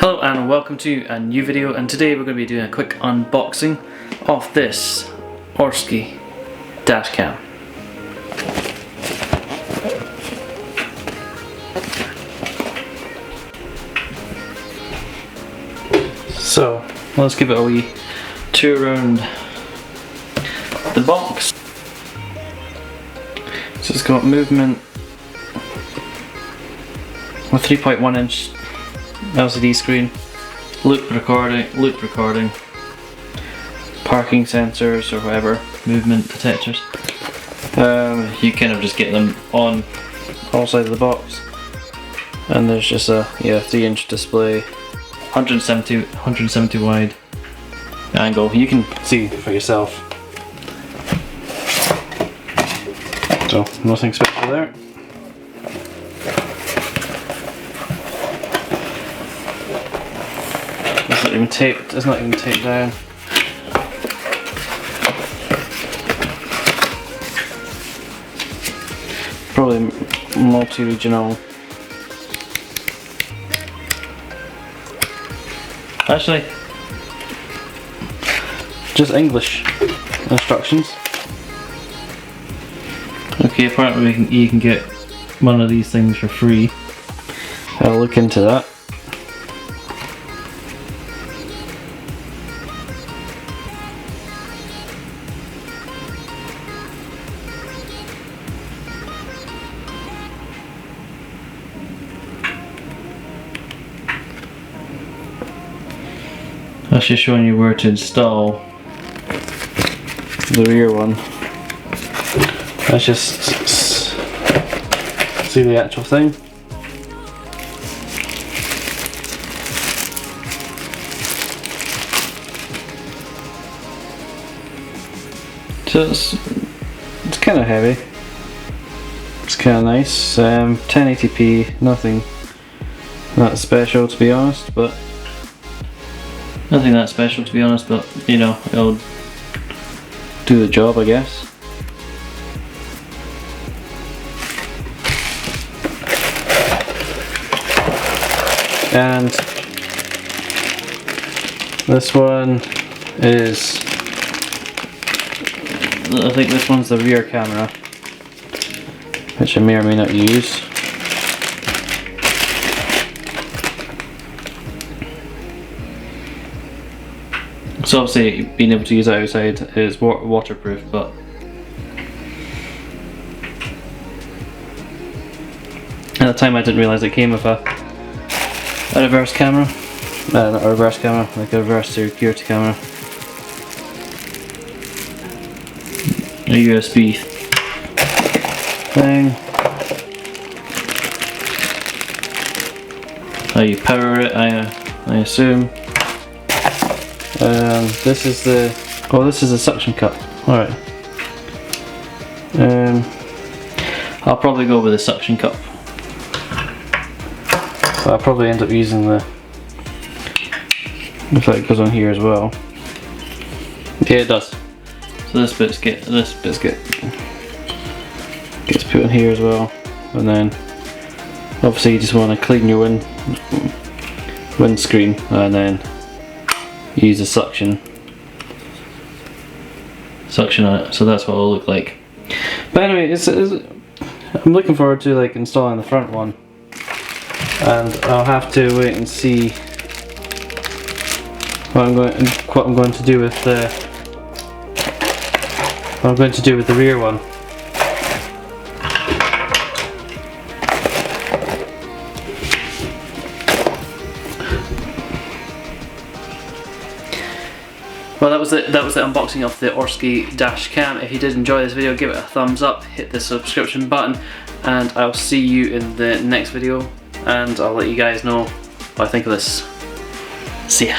Hello and welcome to a new video, and today we're going to be doing a quick unboxing of this ORSKEY Dash Cam. So let's give it a wee tour around the box. So it's got movement, a 3.1 inch LCD screen, loop recording, parking sensors or whatever, movement detectors. You kind of just get them on all sides of the box, and there's just a 3-inch display, 170 wide angle. You can see for yourself. So nothing special there. It's not even taped down. Probably multi-regional. Actually, just English instructions. Okay, apparently you can get one of these things for free. I'll look into that. That's just showing you where to install the rear one. Let's just see the actual thing. So it's kind of heavy. It's kind of nice. 1080p, nothing that special to be honest, but you know, it'll do the job, I guess. And this one is, I think this one's the rear camera, which I may or may not use. So obviously being able to use it outside is waterproof, but at the time I didn't realise it came with a reverse camera. Not a reverse camera, like a reverse security camera. A USB thing. How you power it, I assume. This is the suction cup. Alright. I'll probably go with the suction cup. But I'll probably end up using the, looks like it goes on here as well. Yeah, it does. So this gets put in here as well. And then obviously you just want to clean your windscreen and then use the suction on it, so that's what it'll look like. But anyway, I'm looking forward to like installing the front one, and I'll have to wait and see what I'm going to do with the rear one. Well, that was the unboxing of the ORSKEY Dash Cam. If you did enjoy this video, give it a thumbs up, hit the subscription button, and I'll see you in the next video, and I'll let you guys know what I think of this. See ya.